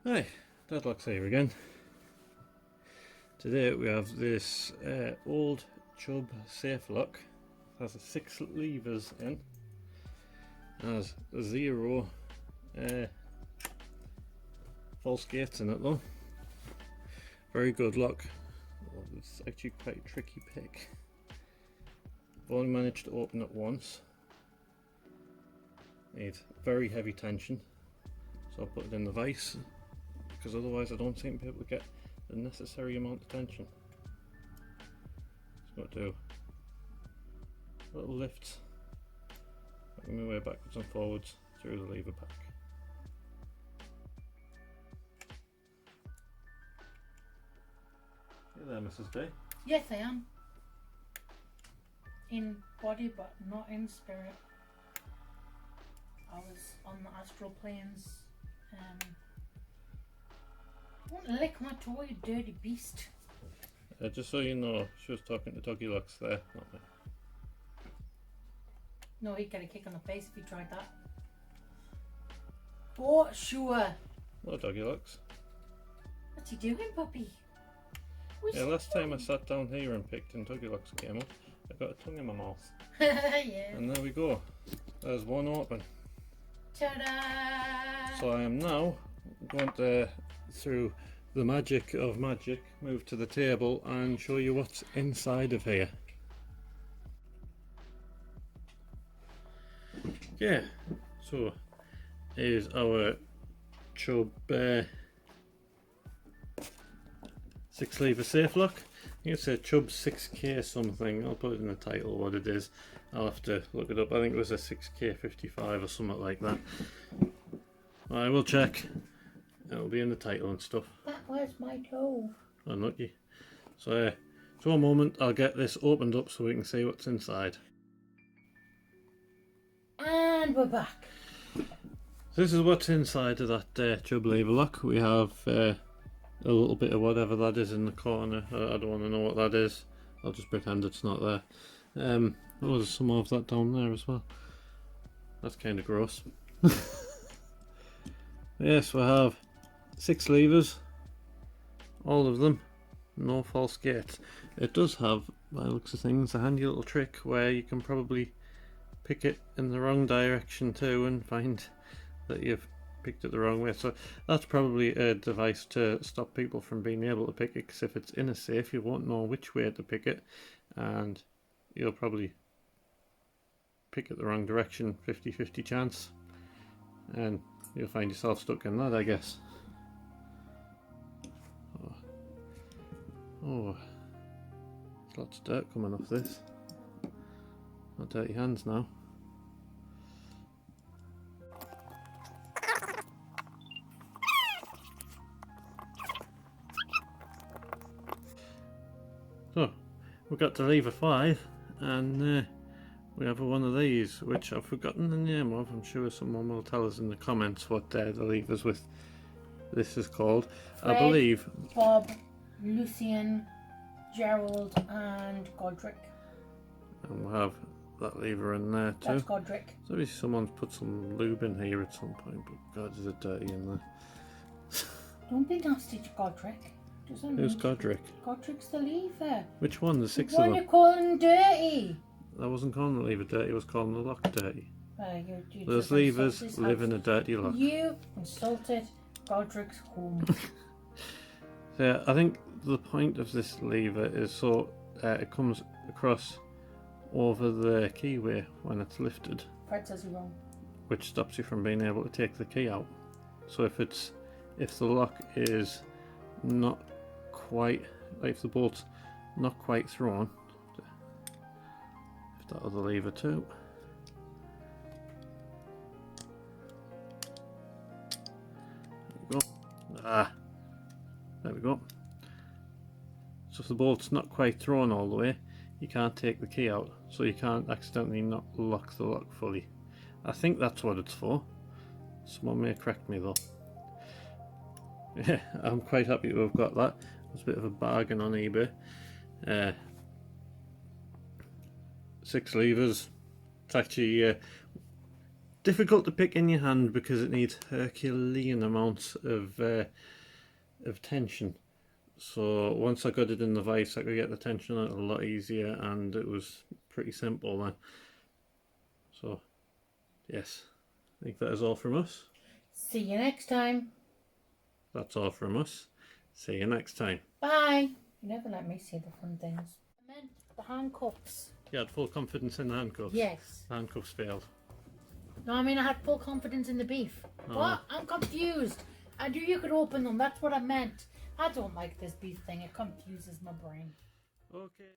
Hi, Deadlocks here again. Today we have this old Chubb safe lock. It has 6 levers in. Has 0 false gates in it though. Very good lock. It's actually quite a tricky pick. I've only managed to open it once. Need very heavy tension, so I'll put it in the vise, because otherwise I don't seem to be able to get the necessary amount of tension. Just got to do little lifts, working my way backwards and forwards through the lever pack. You there, Mrs. D? Yes, I am. In body, but not in spirit. I was on the astral planes. Don't lick my toy, you dirty beast. Just so you know, she was talking to Deadlocks there, not me. No, he'd get a kick on the face if he tried that. For sure. Hello, Deadlocks. What's he doing, puppy? Yeah, last time I sat down here and picked and Deadlocks came up, I got a tongue in my mouth. Yeah. And there we go. There's one open. Ta-da! So I am now going to, through the magic of magic, move to the table and show you what's inside of here. Yeah, so here's our Chubb 6 lever safe lock. I think it's a Chubb 6k something. I'll put it in the title what it is. I'll have to look it up. I think it was a 6k55 or something like that. I will check. It'll be in the title and stuff. That was my toe. Unlucky. So a moment, I'll get this opened up so we can see what's inside. And we're back. This is what's inside of that Chubb lever lock. We have a little bit of whatever that is in the corner. I don't want to know what that is. I'll just pretend it's not there. There's some of that down there as well. That's kind of gross. Yes, we have 6 levers. All of them. No false gates. It does have, by the looks of things, a handy little trick where you can probably pick it in the wrong direction too and find that you've picked it the wrong way. So that's probably a device to stop people from being able to pick it, because if it's in a safe you won't know which way to pick it and you'll probably pick it the wrong direction, 50-50 chance, and you'll find yourself stuck in that, I guess. Oh, there's lots of dirt coming off this. My dirty hands now. So, we've got to lever 5, and we have one of these, which I've forgotten the name of. I'm sure someone will tell us in the comments what the levers with this is called. Fred, I believe Bob, Lucian, Gerald, and Godric. And we'll have that lever in there too. That's Godric. So maybe someone's put some lube in here at some point, but God, is it dirty in there. Don't be nasty to Godric. Who's Godric? Godric's the lever. Which one? The 6 Why of are you them? calling dirty? I wasn't calling the lever dirty, I was calling the lock dirty. You Those just levers insulted his live in house. a dirty lock. You insulted Godric's home. So yeah, I think the point of this lever is so it comes across over the keyway when it's lifted, Fred says you're wrong. which stops you from being able to take the key out. So if the lock is not quite, like if the bolt's not quite thrown, if that other lever too. There we go. There we go. So if the bolt's not quite thrown all the way, you can't take the key out, so you can't accidentally not lock the lock fully. I think that's what it's for. Someone may correct me though. Yeah, I'm quite happy to have got that. It was a bit of a bargain on eBay. 6 levers. It's actually difficult to pick in your hand because it needs Herculean amounts of tension. So once I got it in the vise, I could get the tension out a lot easier, and it was pretty simple then. So yes, I think that is all from us. See you next time. That's all from us. See you next time. Bye. You never let me see the fun things. I meant the handcuffs. You had full confidence in the handcuffs? Yes. The handcuffs failed. No, I mean I had full confidence in the beef. Oh. What? I'm confused. I knew you could open them. That's what I meant. I don't like this beef thing. It confuses my brain. Okay.